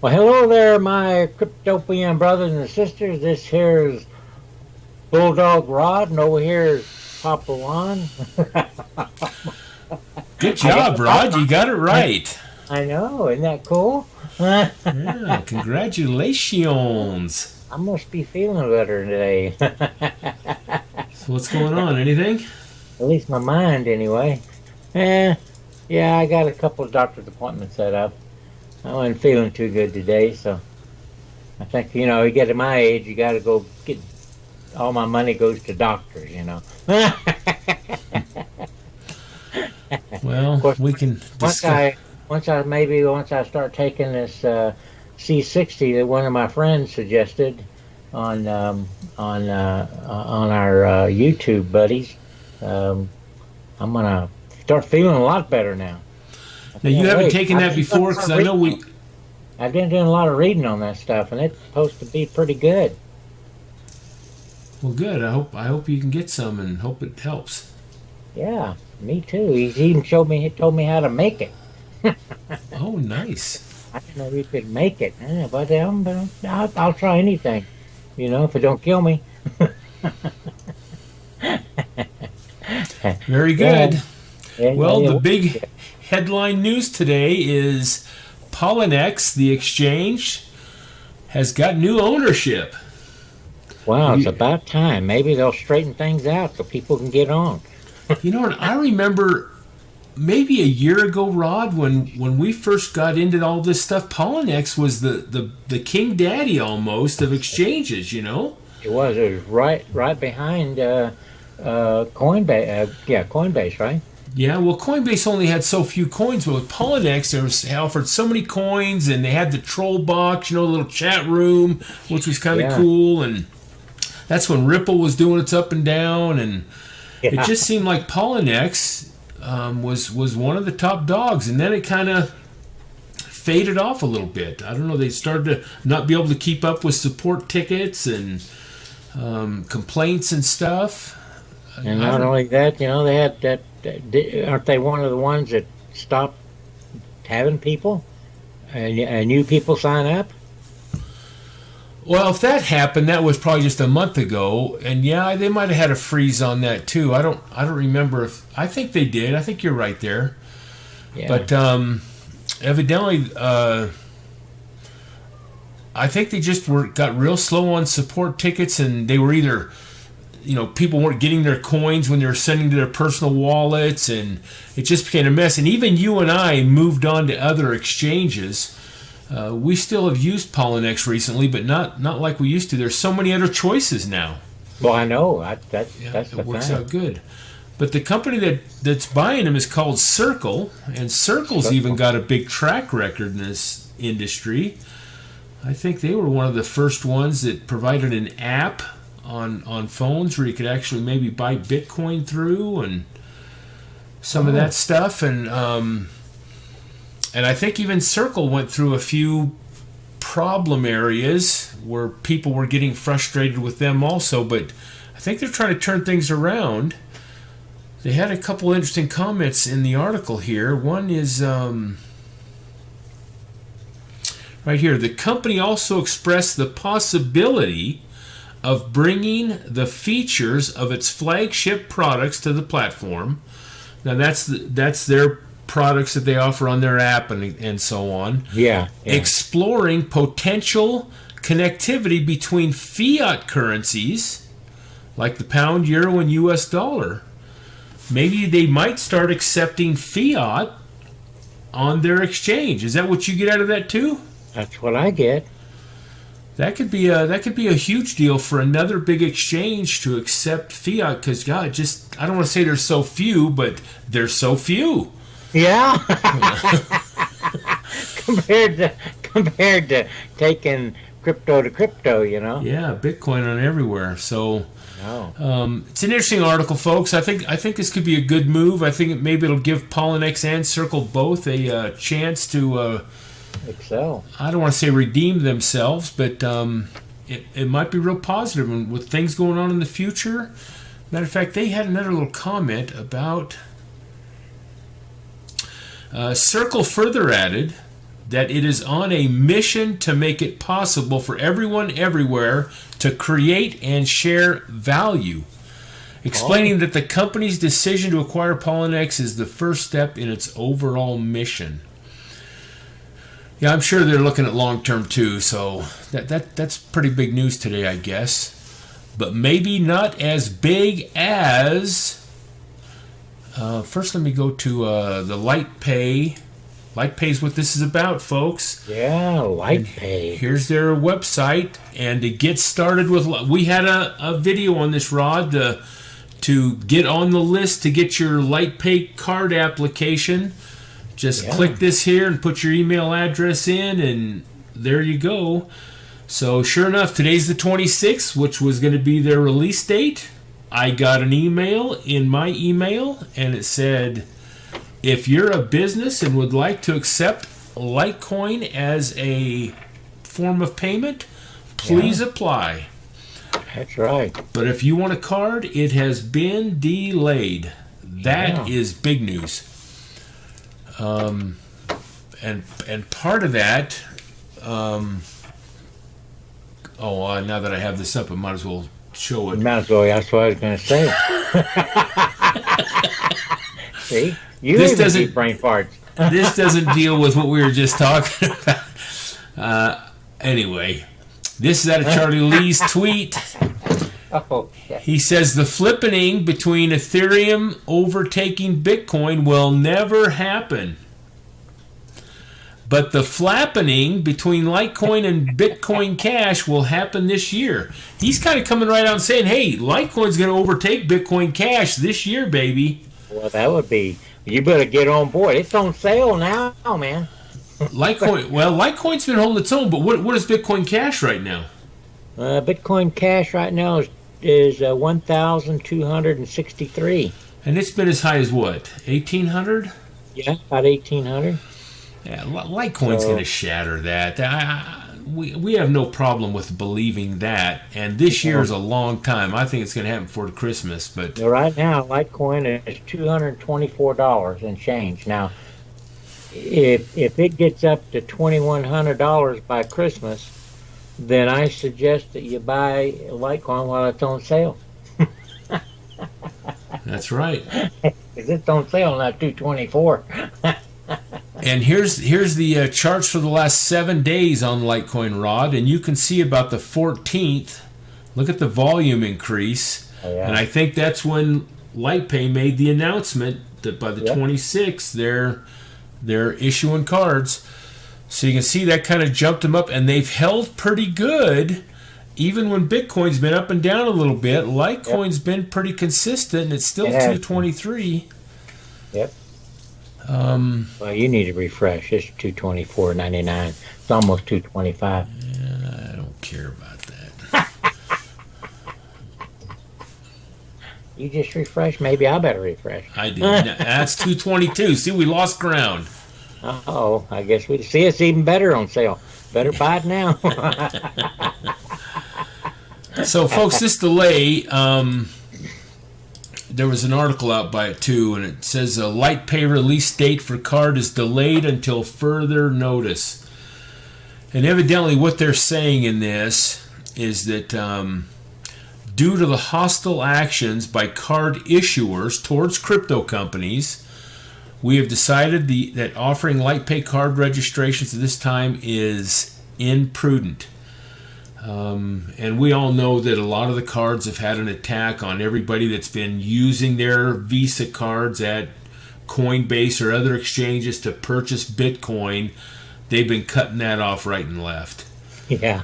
Well, hello there, my cryptopian brothers and sisters. This here is Bulldog Rod, and over here is Papa Juan. Good I got job, it right. Rod. You got it I, right. I know, isn't that cool? I Yeah, congratulations. must be feeling better today. So what's going on? Anything? At least my mind, anyway. Eh, yeah, I got a couple of doctor's appointments set up. I wasn't feeling too good today, so I think, you get to my age, you got to go get all my money goes to doctors. Of Well, course, we can once discuss. I once I start taking this C60 that one of my friends suggested on on our YouTube buddies, um, I'm gonna start feeling a lot better now. I Now, you can't haven't wait. taken that before because I know we. I've been doing a lot of reading on that stuff, and it's supposed to be pretty good. Well, good. I hope you can get some and hope it helps. Yeah, me too. He's even he told me how to make it. Oh, nice. I didn't know we could make it, but I'll try anything, if it don't kill me. Very Yeah, good. yeah, Well, yeah. the big headline news today is Polynex, the exchange, has got new ownership. Wow, Have it's you, about time. Maybe they'll straighten things out so people can get on. and I remember maybe a year ago, Rod, when we first got into all this stuff, Polynex was the king daddy almost of exchanges. It was right behind Coinbase. Yeah, Coinbase, right? Yeah, well, Coinbase only had so few coins, but with Polynex, they offered so many coins, and they had the troll box, the little chat room, which was kind of Yeah, cool, and that's when Ripple was doing its up and down, and it yeah. just seemed like Polynex was one of the top dogs, and then it kind of faded off a little bit. I don't know. They started to not be able to keep up with support tickets and complaints and stuff. And I not don't. only that, they had aren't they one of the ones that stopped having people and new people sign up? Well, if that happened, that was probably just a month ago, and yeah, they might have had a freeze on that too. I don't remember if I think they did. I think you're right there, Yeah. but evidently, I think they just got real slow on support tickets, and they were either, people weren't getting their coins when they were sending to their personal wallets, and it just became a mess. And even you and I moved on to other exchanges. We still have used Polynex recently, but not like we used to. There's so many other choices now. Well, I know Yeah, that's it the works thing. out good. But the company that's buying them is called Circle, and Circle's even So, got a big track record in this industry. I think they were one of the first ones that provided an app on phones where you could actually maybe buy Bitcoin through and some of that oh, stuff. And I think even Circle went through a few problem areas where people were getting frustrated with them also, but I think they're trying to turn things around. They had a couple interesting comments in the article here. One is right here. The company also expressed the possibility of bringing the features of its flagship products to the platform. Now that's their products that they offer on their app and so on. yeah, yeah. Exploring potential connectivity between fiat currencies like the pound, euro, and US dollar. Maybe they might start accepting fiat on their exchange. Is that what you get out of that too? That's what I get. That could be a huge deal for another big exchange to accept fiat because God, just I don't want to say there's so few, but there's so few. Yeah. compared to taking crypto to crypto. Yeah, Bitcoin on everywhere. So Oh, it's an interesting article, folks. I think this could be a good move. I think maybe it'll give Polynex and Circle both a chance to. Excel. I don't want to say redeem themselves, but it might be real positive. And with things going on in the future, matter of fact, they had another little comment about Circle further added, that it is on a mission to make it possible for everyone everywhere to create and share value, explaining that the company's decision to acquire Poloniex is the first step in its overall mission. Yeah, I'm sure they're looking at long-term too, so that's pretty big news today, I guess. But maybe not as big as... first, let me go to the LitePay. LitePay is what this is about, folks. Yeah, LitePay. Here's their website. And to get started with... We had a video on this, Rod, to get on the list to get your LitePay card application. Just click this here and put your email address in, and there you go. So sure enough, today's the 26th, which was going to be their release date. I got an email in my email, and it said, if you're a business and would like to accept Litecoin as a form of payment, please apply. That's right. But if you want a card, it has been delayed. That is big news. And part of that, now that I have this up, I might as well show it. Might as well, that's what I was going to say. See? You this even doesn't keep brain farts. This doesn't deal with what we were just talking about. Anyway, this is out of Charlie Lee's tweet. Oh, shit. He says the flippening between Ethereum overtaking Bitcoin will never happen. But the flappening between Litecoin and Bitcoin Cash will happen this year. He's kind of coming right out and saying, hey, Litecoin's going to overtake Bitcoin Cash this year, baby. Well, that would be... You better get on board. It's on sale now, man. Litecoin's been holding its own, but what is Bitcoin Cash right now? Bitcoin Cash right now is 1,263. And it's been as high as what? 1,800? Yeah, about 1,800. Yeah, Litecoin's going to shatter that. We have no problem with believing that. And this year is a long time. I think it's going to happen before Christmas. But right now, Litecoin is $224 and change. Now, if it gets up to $2,100 by Christmas, then I suggest that you buy Litecoin while it's on sale. That's right. Because it's on sale, not $224. And here's the charts for the last 7 days on Litecoin, Rod, and you can see about the 14th. Look at the volume increase, and I think that's when LitePay made the announcement that by the 26th they're issuing cards. So you can see that kind of jumped them up, and they've held pretty good, even when Bitcoin's been up and down a little bit. Litecoin's been pretty consistent, and it's still 223. Yep. Well, you need to refresh. It's $224.99. It's almost $225. Yeah, I don't care about that. You just refresh. Maybe I better refresh. I do. That's $222. See, we lost ground. Oh, I guess we see it's even better on sale. Better buy it now. So, folks, this delay. There was an article out by it too, and it says a LitePay release date for card is delayed until further notice. And evidently what they're saying in this is that due to the hostile actions by card issuers towards crypto companies, we have decided that offering LitePay card registrations at this time is imprudent. And we all know that a lot of the cards have had an attack on everybody that's been using their Visa cards at Coinbase or other exchanges to purchase Bitcoin. They've been cutting that off right and left. Yeah.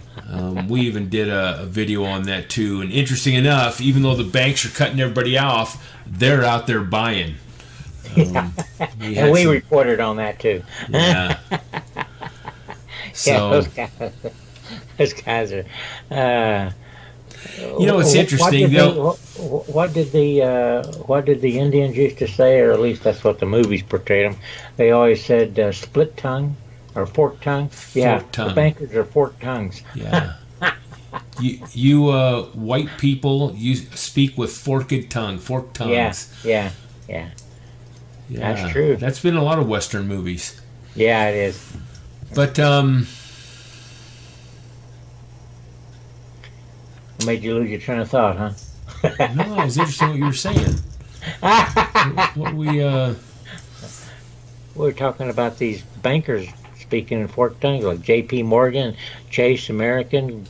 We even did a video on that too. And interesting enough, even though the banks are cutting everybody off, they're out there buying. We reported on that too. Yeah. So. Those guys are. It's interesting. What did the Indians used to say, or at least that's what the movies portrayed them? They always said split tongue or forked tongue. Forked tongue. The bankers are forked tongues. Yeah. you white people, you speak with forked tongues. Yeah. That's true. That's been a lot of Western movies. Yeah, it is. But Made you lose your train of thought, huh? no, it was interesting what you were saying. What we We're talking about these bankers speaking in forked tongues, like J.P. Morgan, Chase, American,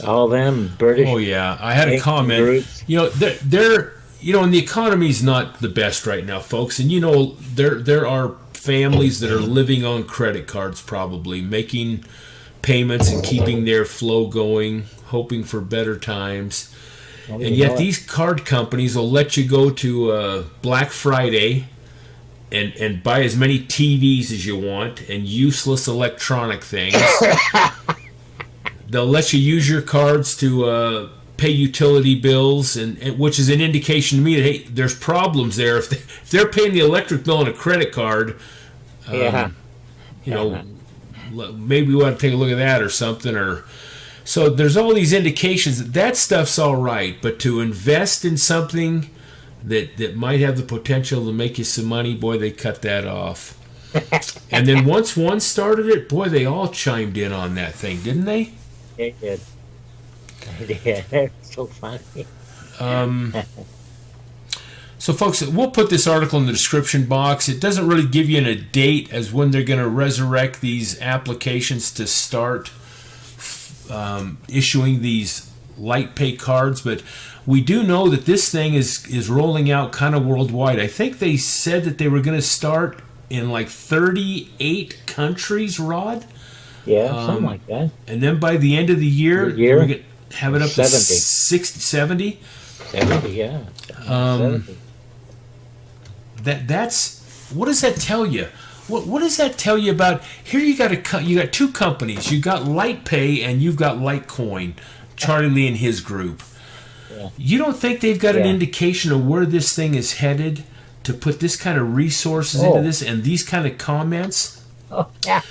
all them British. Oh yeah, I had a comment. Groups. You know, they're and the economy's not the best right now, folks. And there are families that are living on credit cards, probably making payments and keeping their flow going, hoping for better times. And yet these card companies will let you go to Black Friday and buy as many TVs as you want and useless electronic things. They'll let you use your cards to pay utility bills, and which is an indication to me that, hey, there's problems there. If they're paying the electric bill on a credit card, maybe we want to take a look at that or something. Or so there's all these indications that stuff's all right, but to invest in something that might have the potential to make you some money, boy, they cut that off. And then once one started it, boy, they all chimed in on that thing, didn't they? They did. They did. They're so funny. So, folks, we'll put this article in the description box. It doesn't really give you a date as when they're going to resurrect these applications to start issuing these LitePay cards, but we do know that this thing is rolling out kind of worldwide. I think they said that they were going to start in like 38 countries, Rod. Yeah, something like that. And then by the end of the year we're going to have it up 70. to 60, 70. 70, yeah. 70. That's what does that tell you? What does that tell you about? Here you got two companies. You got LitePay and you've got Litecoin. Charlie Lee and his group. Yeah. You don't think they've got an indication of where this thing is headed to put this kind of resources into this and these kind of comments? Oh, yeah.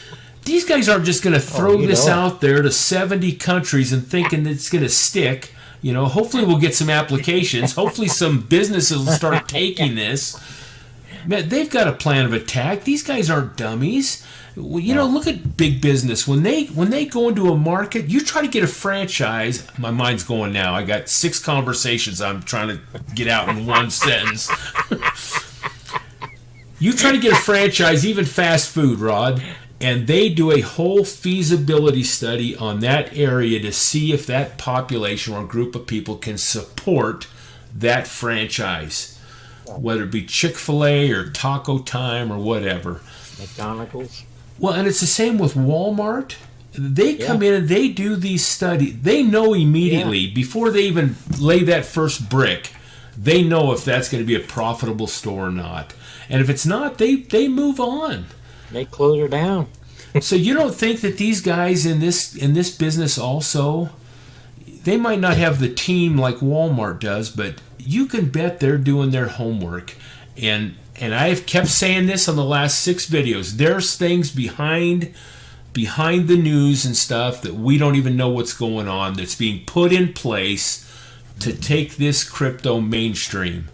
These guys aren't just going to throw this out there to 70 countries and thinking it's going to stick. Hopefully we'll get some applications. Hopefully some businesses will start taking this. Man, they've got a plan of attack. These guys aren't dummies. Look at big business. When they go into a market, you try to get a franchise. My mind's going now. I got 6 conversations I'm trying to get out in one sentence. You try to get a franchise, even fast food, Rod, and they do a whole feasibility study on that area to see if that population or group of people can support that franchise, whether it be Chick-fil-A or Taco Time or whatever. McDonald's. Well, and it's the same with Walmart. They come in and they do these studies. They know immediately, before they even lay that first brick, they know if that's going to be a profitable store or not. And if it's not, they move on. They close her down. So you don't think that these guys in this business also, they might not have the team like Walmart does, but you can bet they're doing their homework. And I've kept saying this on the last 6 videos. There's things behind the news and stuff that we don't even know what's going on that's being put in place to take this crypto mainstream.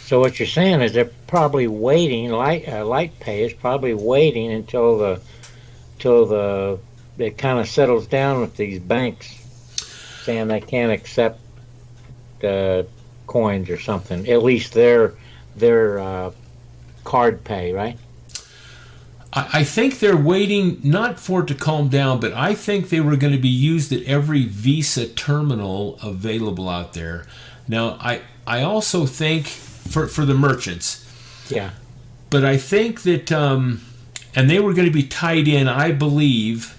So what you're saying is they're probably waiting. LitePay is probably waiting until it kind of settles down with these banks, saying they can't accept coins or something. At least their card pay, right? I think they're waiting not for it to calm down, but I think they were going to be used at every Visa terminal available out there. Now, I also think for the merchants. Yeah. But I think that, and they were going to be tied in, I believe,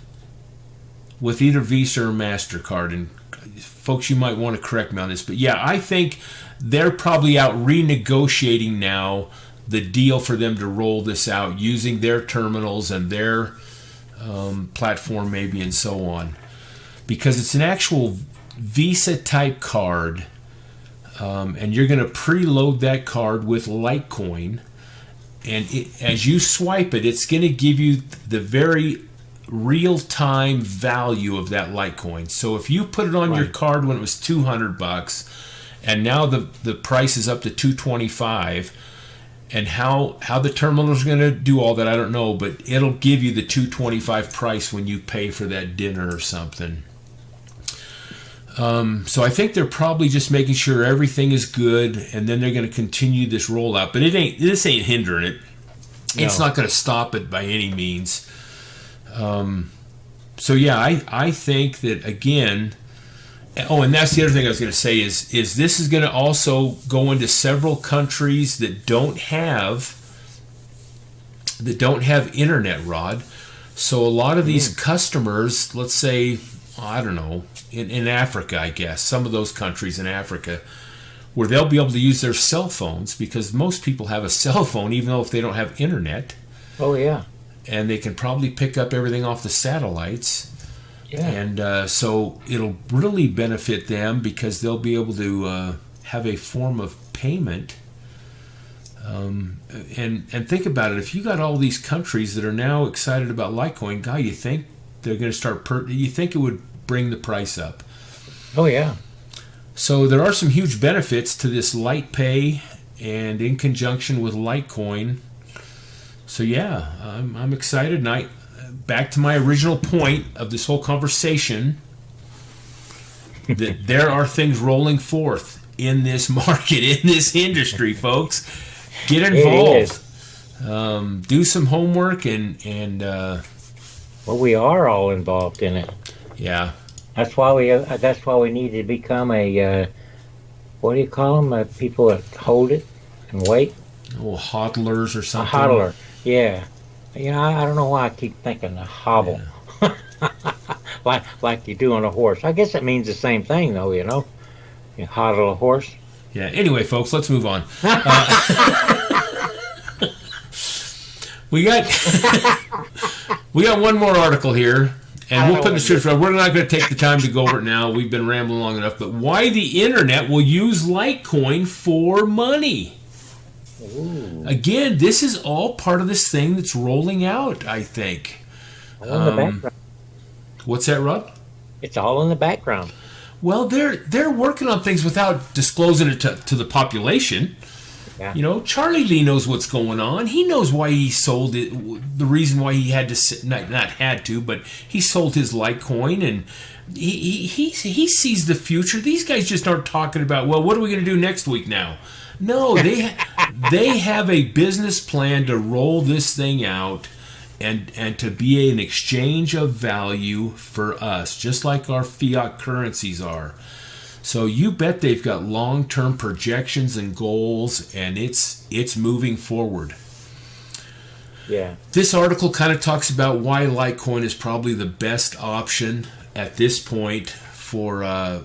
with either Visa or MasterCard. And folks, you might want to correct me on this, but yeah, I think they're probably out renegotiating now the deal for them to roll this out using their terminals and their platform maybe and so on, because it's an actual Visa type card, and you're going to preload that card with Litecoin, and as you swipe it, it's going to give you the very real-time value of that Litecoin. So if you put it on your card when it was $200 and now the price is up to $225, And how the terminal is going to do all that, I don't know, but it'll give you the $2.25 price when you pay for that dinner or something. So I think they're probably just making sure everything is good, and then they're going to continue this rollout. But this ain't hindering it. No. It's not going to stop it by any means. So yeah, I think that, again. Oh, and that's the other thing I was going to say is this is going to also go into several countries that don't have internet, Rod. So a lot of these customers, let's say, I don't know, in Africa, I guess, some of those countries in Africa, where they'll be able to use their cell phones, because most people have a cell phone, even though if they don't have internet. Oh, yeah. And they can probably pick up everything off the satellites. Yeah. And so it'll really benefit them, because they'll be able to have a form of payment. And think about it. If you got all these countries that are now excited about Litecoin, guy, you think they're going to start? You think it would bring the price up? Oh yeah. So there are some huge benefits to this LitePay, and in conjunction with Litecoin. So yeah, I'm excited, and back to my original point of this whole conversation, that there are things rolling forth in this market, in this industry, folks. Get involved. Do some homework, and well, we are all involved in it. Yeah. That's why we need to become a what do you call them? People that hold it and wait. Oh, hodlers or something. A hodler. Yeah. You know, I don't know why I keep thinking a hobble. Yeah. like you do on a horse. I guess it means the same thing, though, you know. You hodl a horse. Yeah. Anyway, folks, let's move on. We got one more article here, and we'll put in the description. We're not going to take the time to go over it now. We've been rambling long enough. But why the internet will use Litecoin for money. Ooh. Again, this is all part of this thing that's rolling out, I think. All in the background. What's that, Rod? It's all in the background. Well, they're working on things without disclosing it to the population. Yeah. You know, Charlie Lee knows what's going on. He knows why he sold it. The reason why he had to not had to, but he sold his Litecoin, and he sees the future. These guys just aren't talking about, well, what are we going to do next week now? No, they have a business plan to roll this thing out, and to be an exchange of value for us, just like our fiat currencies are. So you bet they've got long-term projections and goals, and it's moving forward. Yeah. This article kind of talks about why Litecoin is probably the best option at this point for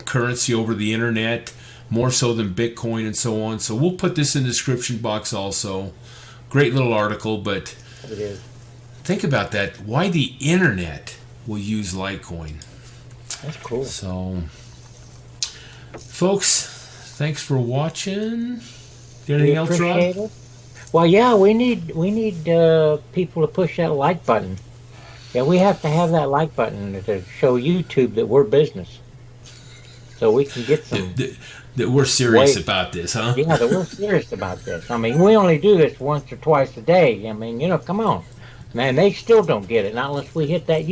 currency over the internet, more so than Bitcoin and so on. So we'll put this in the description box also. Great little article, but it is. Think about that. Why the internet will use Litecoin. That's cool. So, folks, thanks for watching. Anything else, Rod? Well, yeah, we need people to push that like button. Yeah, we have to have that like button to show YouTube that we're business, so we can get some. That we're serious about this, huh? Yeah, that we're serious about this. I mean, we only do this once or twice a day. I mean, you know, come on. Man, they still don't get it, not unless we hit that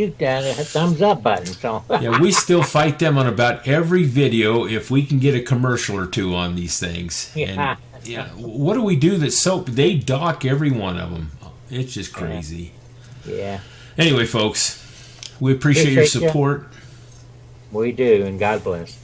thumbs up button. So yeah, we still fight them on about every video if we can get a commercial or two on these things. Yeah. And, yeah, what do we do they dock every one of them? It's just crazy. Yeah. Anyway, folks, we appreciate your support. We do, and God bless.